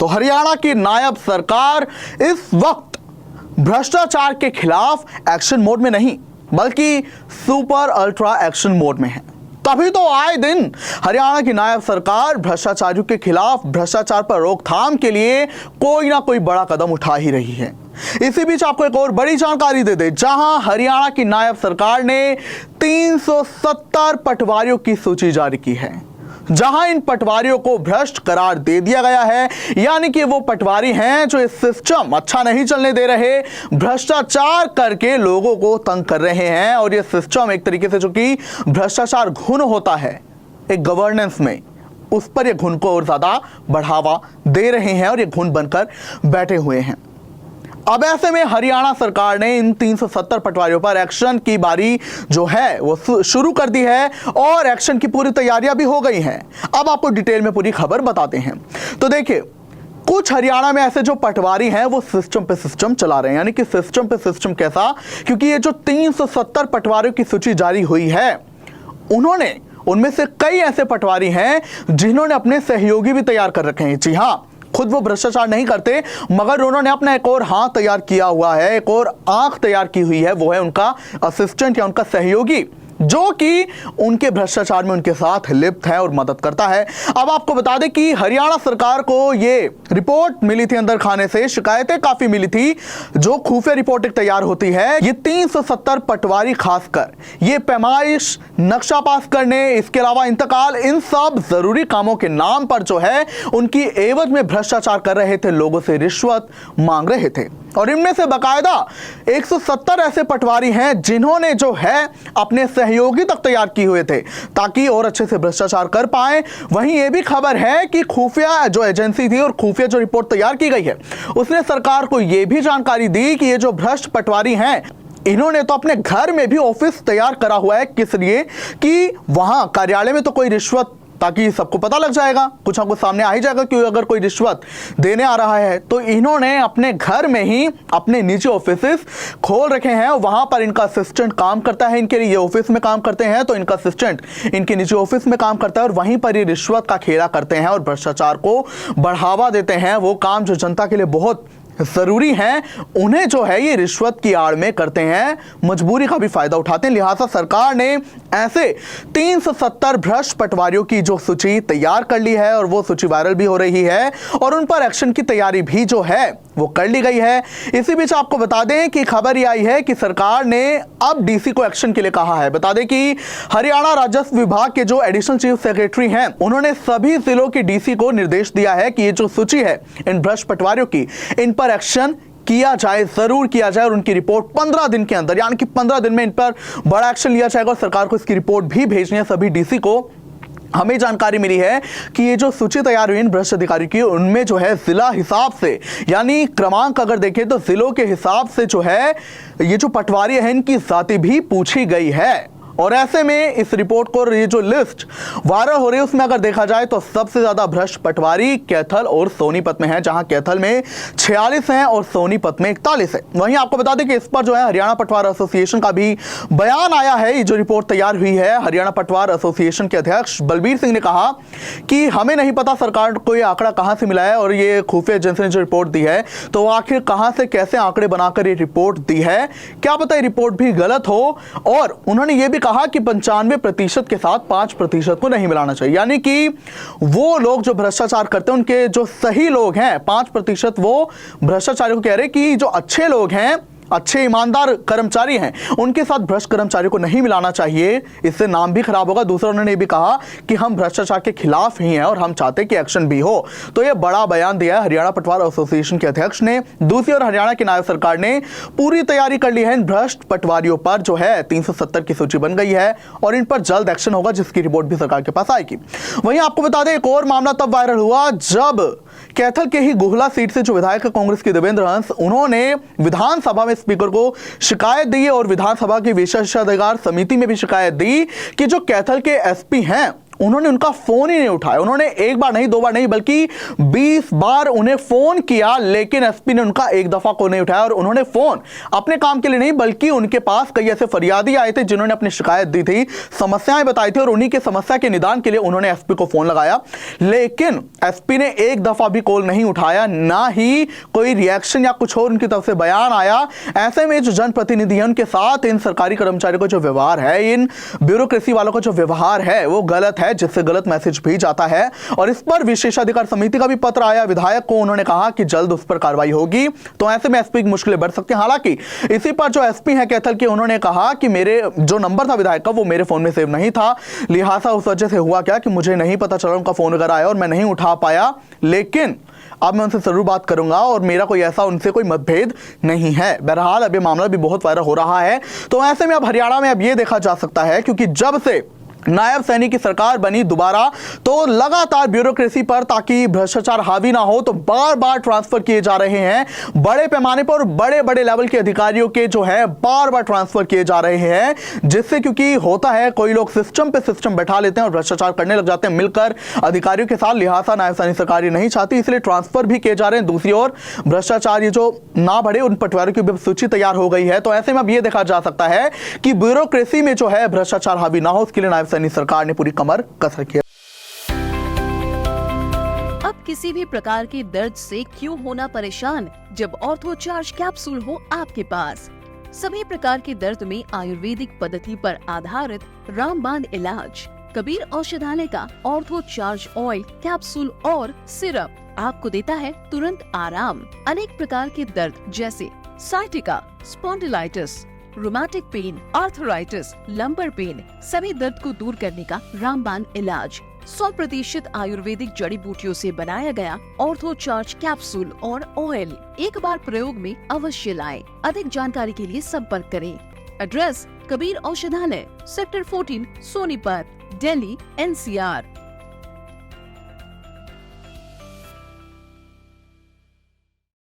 तो हरियाणा की नायब सरकार इस वक्त भ्रष्टाचार के खिलाफ एक्शन मोड में नहीं बल्कि सुपर अल्ट्रा एक्शन मोड में है। तभी तो आए दिन हरियाणा की नायब सरकार भ्रष्टाचारियों के खिलाफ भ्रष्टाचार पर रोकथाम के लिए कोई ना कोई बड़ा कदम उठा ही रही है। इसी बीच आपको एक और बड़ी जानकारी दे दे, जहां हरियाणा की नायब सरकार ने 370 पटवारियों की सूची जारी की है, जहां इन पटवारियों को भ्रष्ट करार दे दिया गया है। यानी कि वो पटवारी हैं जो इस सिस्टम अच्छा नहीं चलने दे रहे, भ्रष्टाचार करके लोगों को तंग कर रहे हैं। और ये सिस्टम एक तरीके से जो कि भ्रष्टाचार घुन होता है एक गवर्नेंस में, उस पर ये घुन को और ज्यादा बढ़ावा दे रहे हैं और ये घुन बनकर बैठे हुए हैं। अब ऐसे में हरियाणा सरकार ने इन 370 पटवारियों पर एक्शन की बारी जो है वो शुरू कर दी है और एक्शन की पूरी तैयारियां भी हो गई हैं। अब आपको डिटेल में पूरी खबर बताते हैं। तो देखिए, कुछ हरियाणा में ऐसे जो पटवारी हैं वो सिस्टम पे सिस्टम चला रहे हैं। यानी कि सिस्टम पे सिस्टम कैसा, क्योंकि ये जो 370 पटवारियों की सूची जारी हुई है, उनमें से कई ऐसे पटवारी हैं जिन्होंने अपने सहयोगी भी तैयार कर रखे हैं। जी हाँ, खुद वो भ्रष्टाचार नहीं करते, मगर उन्होंने अपना एक और हाथ तैयार किया हुआ है, एक और आंख तैयार की हुई है। वो है उनका असिस्टेंट या उनका सहयोगी, जो कि उनके भ्रष्टाचार में उनके साथ लिप्त है और मदद करता है। अब आपको बता दें कि हरियाणा सरकार को ये रिपोर्ट मिली थी, अंदर खाने से शिकायतें काफी मिली थी, जो खुफिया रिपोर्ट एक तैयार होती है। ये 370 पटवारी खासकर ये पैमाइश, नक्शा पास करने, इसके अलावा इंतकाल, इन सब जरूरी कामों के नाम पर जो है उनकी एवज में भ्रष्टाचार कर रहे थे, लोगों से रिश्वत मांग रहे थे। और इनमें से बकायदा 170 ऐसे पटवारी हैं जिन्होंने जो है अपने सहयोगी तक तैयार किए हुए थे ताकि और अच्छे से भ्रष्टाचार कर पाए। वहीं यह भी खबर है कि खुफिया जो एजेंसी थी और खुफिया जो रिपोर्ट तैयार की गई है, उसने सरकार को यह भी जानकारी दी कि ये जो भ्रष्ट पटवारी हैं, इन्होंने तो अपने घर में भी ऑफिस तैयार करा हुआ है। किस लिए? कि वहां कार्यालय में तो कोई रिश्वत, ताकि सबको पता लग जाएगा, कुछ ना कुछ सामने आ ही जाएगा कि अगर कोई रिश्वत देने आ रहा है। तो इन्होंने अपने घर में ही अपने निजी ऑफिसेस खोल रखे हैं, वहां पर इनका असिस्टेंट काम करता है। इनके लिए ये ऑफिस में काम करते हैं तो इनका असिस्टेंट इनके निजी ऑफिस में काम करता है और वहीं पर ये रिश्वत का खेला करते हैं और भ्रष्टाचार को बढ़ावा देते हैं। वो काम जो जनता के लिए बहुत जरूरी है, उन्हें जो है ये रिश्वत की आड़ में करते हैं, मजबूरी का भी फायदा उठाते हैं। लिहाजा सरकार ने ऐसे 370 भ्रष्ट पटवारियों की जो सूची तैयार कर ली है और वो सूची वायरल भी हो रही है और उन पर एक्शन की तैयारी भी जो है वो कर ली गई है। इसी बीच आपको बता दें कि खबर यह आई है कि सरकार ने अब डीसी को एक्शन के लिए कहा है। बता दें कि हरियाणा राजस्व विभाग के जो एडिशनल चीफ सेक्रेटरी हैं, उन्होंने सभी जिलों के डीसी को निर्देश दिया है कि ये जो सूची है इन भ्रष्ट पटवारियों की, इन पर एक्शन किया जाए, जरूर किया जाए और उनकी रिपोर्ट 15 दिन के अंदर, यानी कि 15 दिन में इन पर बड़ा एक्शन लिया जाएगा और सरकार को इसकी रिपोर्ट भी भेजनी है सभी डीसी को। हमें जानकारी मिली है कि ये जो सूची तैयार हुई इन भ्रष्ट अधिकारी की, उनमें जो है जिला हिसाब से, यानी क्रमांक अगर देखें तो जिलों के हिसाब से जो है ये जो पटवारी है इनकी जाति भी पूछी गई है। और ऐसे में इस रिपोर्ट को, ये जो लिस्ट वायरल हो रही है, उसमें अगर देखा जाए तो सबसे ज्यादा भ्रष्ट पटवारी कैथल और सोनीपत में है, जहां कैथल में 46 हैं और सोनीपत में 41 है। वहीं आपको बता दें कि इस पर जो है हरियाणा पटवार एसोसिएशन का भी बयान आया है। ये जो रिपोर्ट तैयार हुई है, हरियाणा पटवार एसोसिएशन के अध्यक्ष बलबीर सिंह ने कहा कि हमें नहीं पता सरकार को ये आंकड़ा कहां से मिला है और ये खुफिया एजेंसी ने जो रिपोर्ट दी है तो आखिर कहां से कैसे आंकड़े बनाकर ये रिपोर्ट दी है, क्या पता ये रिपोर्ट भी गलत हो। और उन्होंने ये भी कहा कि 95% के साथ 5% को नहीं मिलाना चाहिए, यानी कि वो लोग जो भ्रष्टाचार करते हैं उनके जो सही लोग हैं 5% वो भ्रष्टाचारियों को कह रहे कि जो अच्छे लोग हैं, अच्छे ईमानदार कर्मचारी हैं, उनके साथ भ्रष्ट कर्मचारियों को नहीं मिलाना चाहिए, इससे नाम भी खराब होगा। दूसरा, उन्होंने भी कहा कि हम भ्रष्टाचार के खिलाफ ही हैं और हम चाहते हैं कि एक्शन भी हो। तो यह बड़ा बयान दिया है हरियाणा पटवार एसोसिएशन के अध्यक्ष ने। दूसरी ओर हरियाणा की नायब सरकार ने पूरी तैयारी कर ली है इन भ्रष्ट पटवारियों पर, जो है 370 की सूची बन गई है और इन पर जल्द एक्शन होगा, जिसकी रिपोर्ट भी सरकार के पास आएगी। वहीं आपको बता दें एक और मामला तब वायरल हुआ जब कैथल के ही गुहला सीट से जो विधायक कांग्रेस के देवेंद्र हंस, उन्होंने विधानसभा में स्पीकर को शिकायत दी और विधानसभा की विशेषाधिकार समिति में भी शिकायत दी कि जो कैथल के एसपी हैं उन्होंने उनका फोन ही नहीं उठाया। उन्होंने एक बार नहीं, दो बार नहीं, बल्कि 20 बार उन्हें फोन किया, लेकिन एसपी ने उनका एक दफा को नहीं उठाया। और उन्होंने फोन अपने काम के लिए नहीं, बल्कि उनके पास कई ऐसे फरियादी आए थे जिन्होंने अपनी शिकायत दी थी, समस्याएं बताई थी, और उन्हीं के समस्या के निदान के लिए उन्होंने एसपी को फोन लगाया। लेकिन एसपी ने एक दफा भी कॉल नहीं उठाया, ना ही कोई रिएक्शन या कुछ और उनकी तरफ से बयान आया। ऐसे में जो जनप्रतिनिधि है उनके साथ इन सरकारी कर्मचारियों का जो व्यवहार है, इन ब्यूरोक्रेसी वालों का जो व्यवहार है, वो गलत है, जिससे गलत मैसेज भी जाता है। और इस पर विशेषाधिकार समिति का भी पत्र आया विधायक को, उन्होंने कहा कि जल्द उस पर कार्रवाई होगी। तो ऐसे में एसपी की मुश्किलें बढ़ सकती हैं। हालांकि इसी पर जो एसपी है कैथल के, उन्होंने कहा कि मेरे जो नंबर था विधायक का वो मेरे फोन में सेव नहीं था, लिहाजा उस वजह से हुआ क्या कि मुझे नहीं पता चला उनका फोन वगैरह आया और मैं नहीं उठा पाया। लेकिन अब मैं उनसे जरूर बात करूंगा और मेरा कोई ऐसा उनसे कोई मतभेद नहीं है। बहरहाल अब ये मामला भी बहुत वायरल हो रहा है। तो ऐसे में अब हरियाणा में अब ये देखा जा सकता है, क्योंकि जब से नायब सैनी की सरकार बनी दोबारा, तो लगातार ब्यूरोक्रेसी पर, ताकि भ्रष्टाचार हावी ना हो, तो बार बार ट्रांसफर किए जा रहे हैं बड़े पैमाने पर। बड़े बड़े लेवल के अधिकारियों के जो है बार बार ट्रांसफर किए जा रहे हैं, जिससे क्योंकि होता है कोई लोग सिस्टम पे सिस्टम बैठा लेते हैं और भ्रष्टाचार करने लग जाते हैं मिलकर अधिकारियों के साथ। लिहाजा नायब सैनी सरकार ये नहीं चाहती, इसलिए ट्रांसफर भी किए जा रहे हैं। दूसरी ओर भ्रष्टाचार ये जो ना बढ़े, उन पटवारियों की भी सूची तैयार हो गई है। तो ऐसे में अब ये देखा जा सकता है कि ब्यूरोक्रेसी में जो है भ्रष्टाचार हावी ना हो, उसके लिए नायब सैनी सरकार ने पूरी कमर कस रखी है। अब किसी भी प्रकार के दर्द से क्यों होना परेशान, जब ऑर्थो चार्ज कैप्सूल हो आपके पास। सभी प्रकार के दर्द में आयुर्वेदिक पद्धति पर आधारित रामबाण इलाज। कबीर औषधालय का ऑर्थो चार्ज ऑयल, कैप्सूल और सिरप आपको देता है तुरंत आराम। अनेक प्रकार के दर्द जैसे sciatica, spondylitis, rheumatic pain, arthritis, lumbar pain, सभी दर्द को दूर करने का रामबाण इलाज। 100% आयुर्वेदिक जड़ी बूटियों से बनाया गया ऑर्थो चार्ज कैप्सूल और ऑयल एक बार प्रयोग में अवश्य लाएं। अधिक जानकारी के लिए संपर्क करें। एड्रेस: कबीर औषधालय, सेक्टर 14, सोनीपत, दिल्ली, NCR।